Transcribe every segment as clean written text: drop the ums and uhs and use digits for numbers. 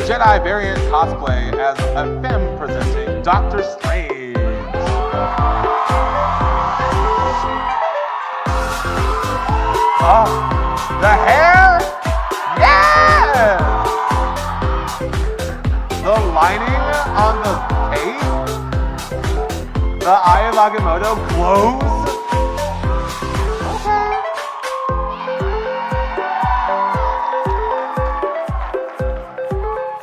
Jedi variant cosplay as a femme presenting Doctor Strange. Oh, the hair? Yeah! The lining on the cape? The Eye of Agamotto glows?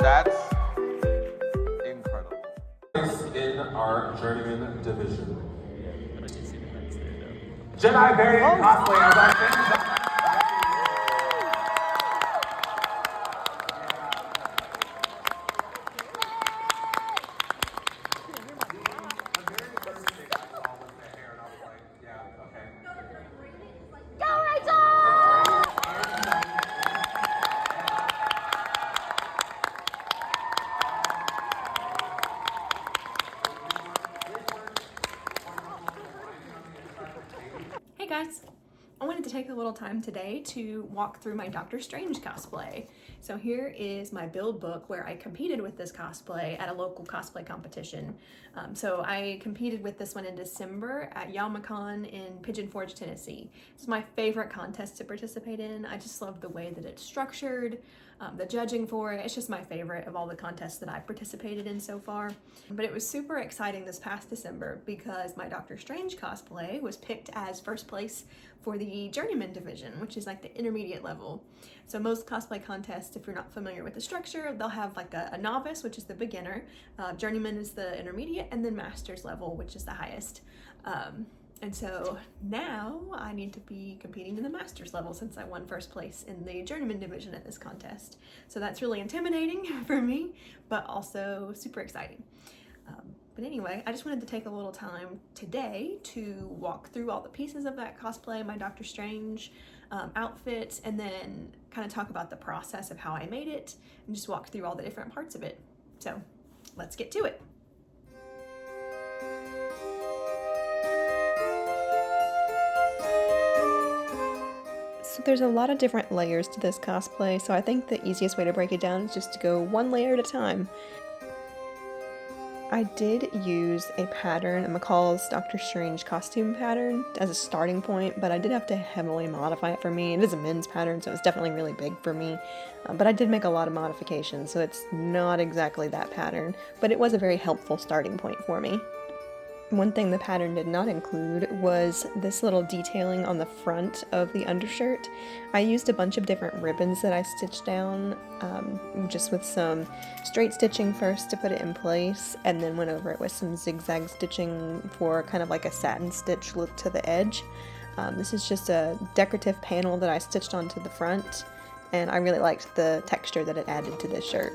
That's incredible. In our journeyman division. Jedi variant cosplay as our femme. Hey guys! I wanted to take a little time today to walk through my Doctor Strange cosplay. So here is my build book where I competed with this cosplay at a local cosplay competition. So I competed with this one in December at YamaCon in Pigeon Forge, Tennessee. It's my favorite contest to participate in. I just love the way that it's structured, the judging for it. It's just my favorite of all the contests that I've participated in so far. But it was super exciting this past December because my Doctor Strange cosplay was picked as first place for the Journeyman division, which is like the intermediate level. So most cosplay contests, if you're not familiar with the structure, they'll have like a novice, which is the beginner, Journeyman is the intermediate, and then master's level, which is the highest. And so now I need to be competing in the master's level since I won first place in the Journeyman division at this contest. So that's really intimidating for me, but also super exciting. But anyway, I just wanted to take a little time today to walk through all the pieces of that cosplay, my Doctor Strange outfit, and then kind of talk about the process of how I made it and just walk through all the different parts of it. So let's get to it. So there's a lot of different layers to this cosplay, so I think the easiest way to break it down is just to go one layer at a time. I did use a pattern, McCall's Doctor Strange costume pattern, as a starting point, but I did have to heavily modify it for me. It is a men's pattern, so it's definitely really big for me, but I did make a lot of modifications, so it's not exactly that pattern, but it was a very helpful starting point for me. One thing the pattern did not include was this little detailing on the front of the undershirt. I used a bunch of different ribbons that I stitched down, just with some straight stitching first to put it in place, and then went over it with some zigzag stitching for kind of like a satin stitch look to the edge. This is just a decorative panel that I stitched onto the front, and I really liked the texture that it added to this shirt.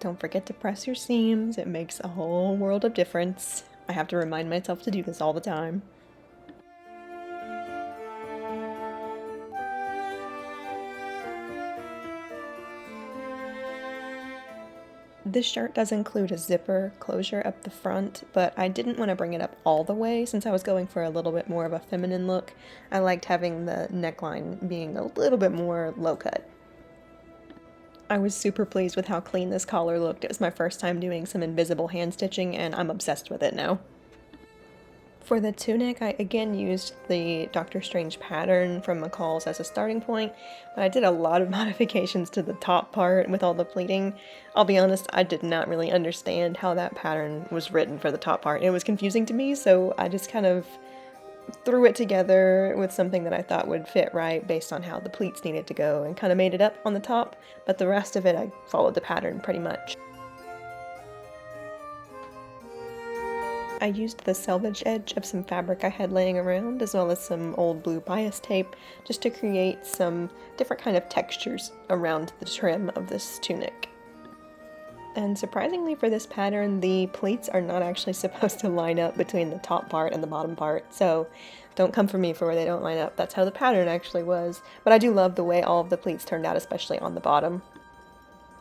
Don't forget to press your seams, it makes a whole world of difference. I have to remind myself to do this all the time. This shirt does include a zipper closure up the front, but I didn't want to bring it up all the way since I was going for a little bit more of a feminine look. I liked having the neckline being a little bit more low cut. I was super pleased with how clean this collar looked. It was my first time doing some invisible hand stitching, and I'm obsessed with it now. For the tunic, I again used the Doctor Strange pattern from McCall's as a starting point, but I did a lot of modifications to the top part with all the pleating. I'll be honest, I did not really understand how that pattern was written for the top part. It was confusing to me, so I just kind of threw it together with something that I thought would fit right based on how the pleats needed to go and kind of made it up on the top, but the rest of it I followed the pattern pretty much. I used the selvage edge of some fabric I had laying around, as well as some old blue bias tape, just to create some different kind of textures around the trim of this tunic. And surprisingly for this pattern, the pleats are not actually supposed to line up between the top part and the bottom part, so don't come for me for where they don't line up. That's how the pattern actually was. But I do love the way all of the pleats turned out, especially on the bottom.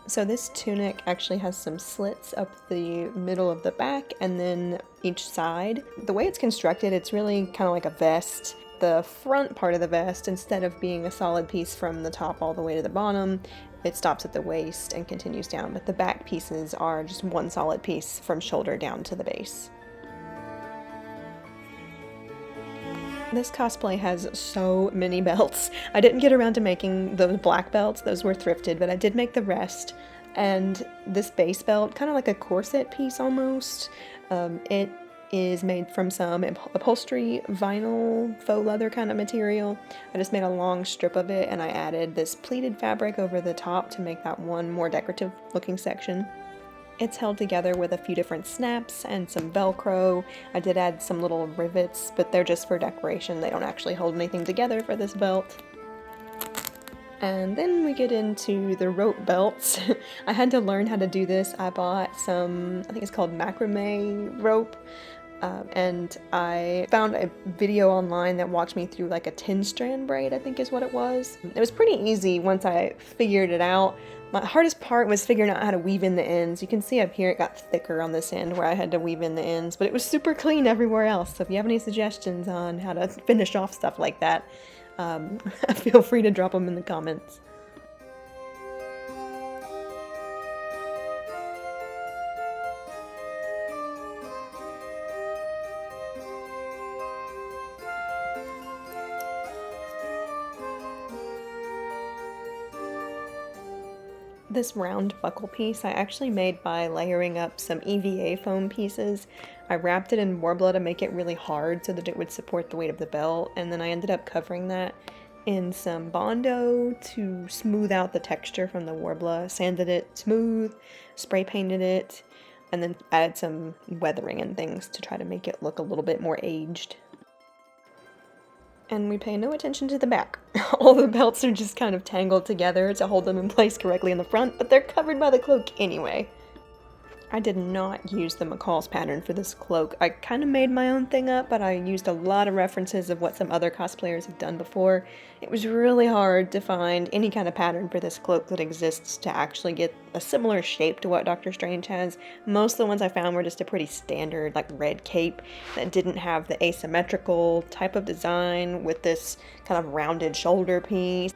So this tunic actually has some slits up the middle of the back and then each side. The way it's constructed, it's really kind of like a vest. The front part of the vest, instead of being a solid piece from the top all the way to the bottom, it stops at the waist and continues down, but the back pieces are just one solid piece from shoulder down to the base. This cosplay has so many belts. I didn't get around to making those black belts, those were thrifted, but I did make the rest. And this base belt, kind of like a corset piece almost, it is made from some upholstery vinyl faux leather kind of material. I just made a long strip of it and I added this pleated fabric over the top to make that one more decorative looking section. It's held together with a few different snaps and some Velcro. I did add some little rivets, but they're just for decoration. They don't actually hold anything together for this belt. And then we get into the rope belts. I had to learn how to do this. I bought some, I think it's called macrame rope, and I found a video online that walked me through like a 10-strand braid, I think is what it was. It was pretty easy once I figured it out. My hardest part was figuring out how to weave in the ends. You can see up here it got thicker on this end where I had to weave in the ends, but it was super clean everywhere else. So if you have any suggestions on how to finish off stuff like that, feel free to drop them in the comments. This round buckle piece I actually made by layering up some EVA foam pieces. I wrapped it in Worbla to make it really hard so that it would support the weight of the belt, and then I ended up covering that in some Bondo to smooth out the texture from the Worbla, sanded it smooth, spray painted it, and then added some weathering and things to try to make it look a little bit more aged. And we pay no attention to the back. All the belts are just kind of tangled together to hold them in place correctly in the front, but they're covered by the cloak anyway. I did not use the McCall's pattern for this cloak. I kind of made my own thing up, but I used a lot of references of what some other cosplayers have done before. It was really hard to find any kind of pattern for this cloak that exists to actually get a similar shape to what Doctor Strange has. Most of the ones I found were just a pretty standard, like red cape that didn't have the asymmetrical type of design with this kind of rounded shoulder piece.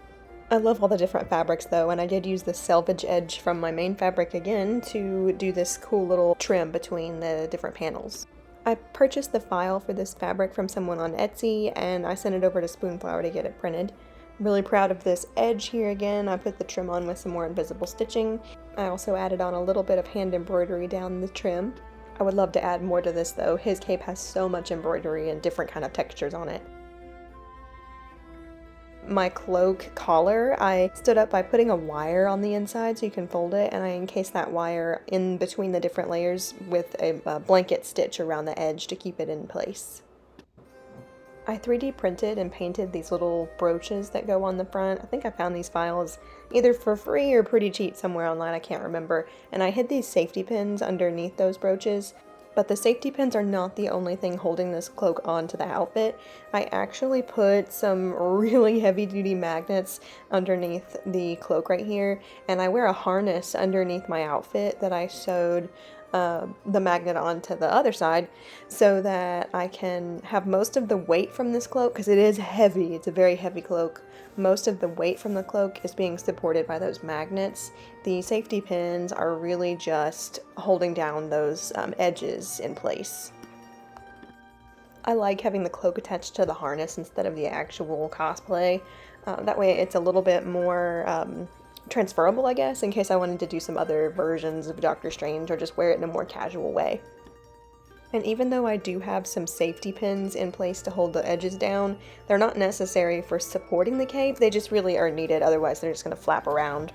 I love all the different fabrics though, and I did use the selvage edge from my main fabric again to do this cool little trim between the different panels. I purchased the file for this fabric from someone on Etsy and I sent it over to Spoonflower to get it printed. I'm really proud of this edge here again. I put the trim on with some more invisible stitching. I also added on a little bit of hand embroidery down the trim. I would love to add more to this though. His cape has so much embroidery and different kind of textures on it. My cloak collar, I stood up by putting a wire on the inside so you can fold it, and I encased that wire in between the different layers with a blanket stitch around the edge to keep it in place. I 3D printed and painted these little brooches that go on the front. I think I found these files either for free or pretty cheap somewhere online, I can't remember, and I hid these safety pins underneath those brooches. But the safety pins are not the only thing holding this cloak onto the outfit. I actually put some really heavy-duty magnets underneath the cloak right here, and I wear a harness underneath my outfit that I sewed the magnet onto the other side so that I can have most of the weight from this cloak, because it is heavy, it's a very heavy cloak. Most of the weight from the cloak is being supported by those magnets. The safety pins are really just holding down those edges in place. I like having the cloak attached to the harness instead of the actual cosplay. That way it's a little bit more transferable, I guess, in case I wanted to do some other versions of Doctor Strange or just wear it in a more casual way. And even though I do have some safety pins in place to hold the edges down, they're not necessary for supporting the cape, they just really are needed, otherwise they're just going to flap around.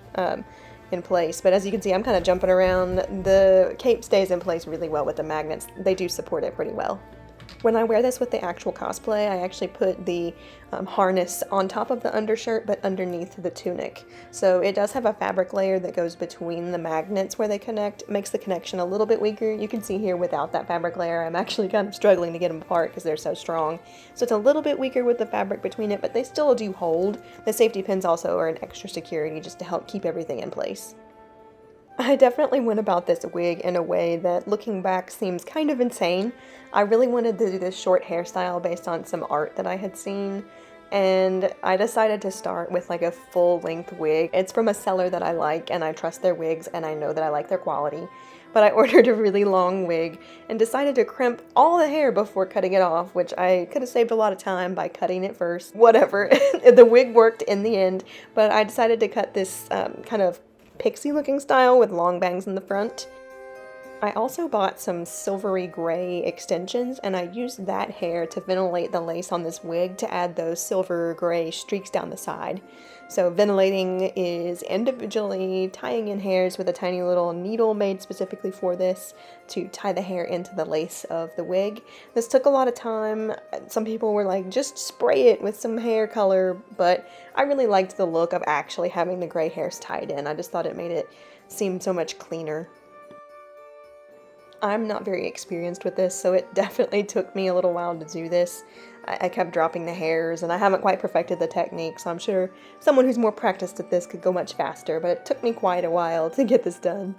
in place. But as you can see, I'm kind of jumping around. The cape stays in place really well with the magnets. They do support it pretty well. When I wear this with the actual cosplay, I actually put the harness on top of the undershirt but underneath the tunic. So it does have a fabric layer that goes between the magnets where they connect. It makes the connection a little bit weaker. You can see here without that fabric layer, I'm actually kind of struggling to get them apart because they're so strong. So it's a little bit weaker with the fabric between it, but they still do hold. The safety pins also are an extra security just to help keep everything in place. I definitely went about this wig in a way that, looking back, seems kind of insane. I really wanted to do this short hairstyle based on some art that I had seen, and I decided to start with like a full-length wig. It's from a seller that I like, and I trust their wigs, and I know that I like their quality. But I ordered a really long wig and decided to crimp all the hair before cutting it off, which I could have saved a lot of time by cutting it first. Whatever. The wig worked in the end, but I decided to cut this kind of pixie looking style with long bangs in the front. I also bought some silvery gray extensions, and I used that hair to ventilate the lace on this wig to add those silver gray streaks down the side. So ventilating is individually tying in hairs with a tiny little needle made specifically for this to tie the hair into the lace of the wig. This took a lot of time. Some people were like, just spray it with some hair color, but I really liked the look of actually having the gray hairs tied in. I just thought it made it seem so much cleaner. I'm not very experienced with this, so it definitely took me a little while to do this. I kept dropping the hairs, and I haven't quite perfected the technique, so I'm sure someone who's more practiced at this could go much faster, but it took me quite a while to get this done.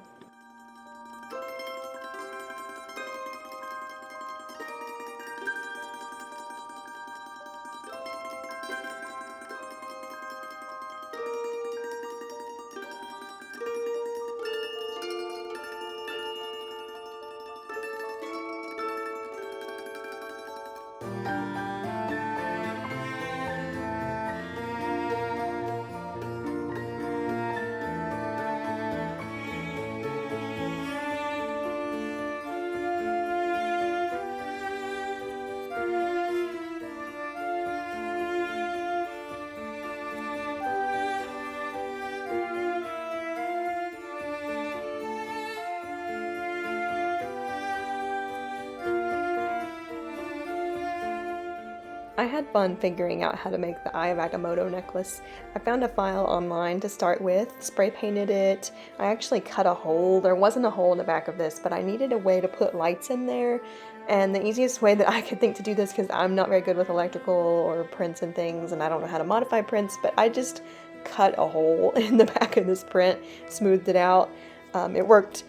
I had fun figuring out how to make the Eye of Agamotto necklace. I found a file online to start with, spray painted it. I actually cut a hole. There wasn't a hole in the back of this, but I needed a way to put lights in there. And the easiest way that I could think to do this, because I'm not very good with electrical or prints and things, and I don't know how to modify prints, but I just cut a hole in the back of this print, smoothed it out. It worked.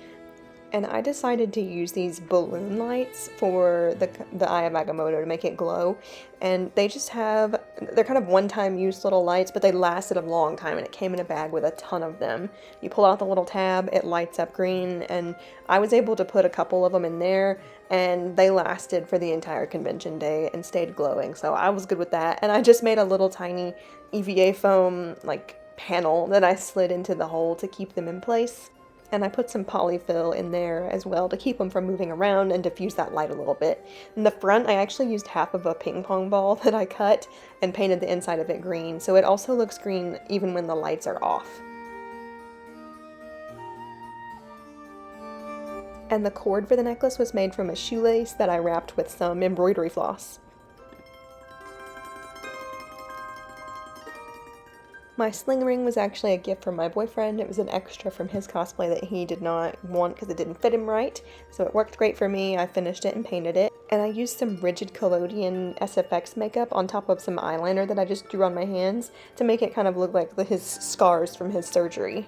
And I decided to use these balloon lights for the Eye of Agamotto to make it glow. And they just they're kind of one-time use little lights, but they lasted a long time, and it came in a bag with a ton of them. You pull out the little tab, it lights up green, and I was able to put a couple of them in there, and they lasted for the entire convention day and stayed glowing. So I was good with that. And I just made a little tiny EVA foam panel that I slid into the hole to keep them in place. And I put some polyfill in there as well to keep them from moving around and diffuse that light a little bit. In the front, I actually used half of a ping pong ball that I cut and painted the inside of it green, so it also looks green even when the lights are off. And the cord for the necklace was made from a shoelace that I wrapped with some embroidery floss. My sling ring was actually a gift from my boyfriend. It was an extra from his cosplay that he did not want because it didn't fit him right. So it worked great for me. I finished it and painted it. And I used some rigid collodion SFX makeup on top of some eyeliner that I just drew on my hands to make it kind of look like his scars from his surgery.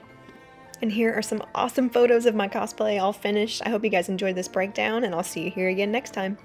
And here are some awesome photos of my cosplay all finished. I hope you guys enjoyed this breakdown, and I'll see you here again next time.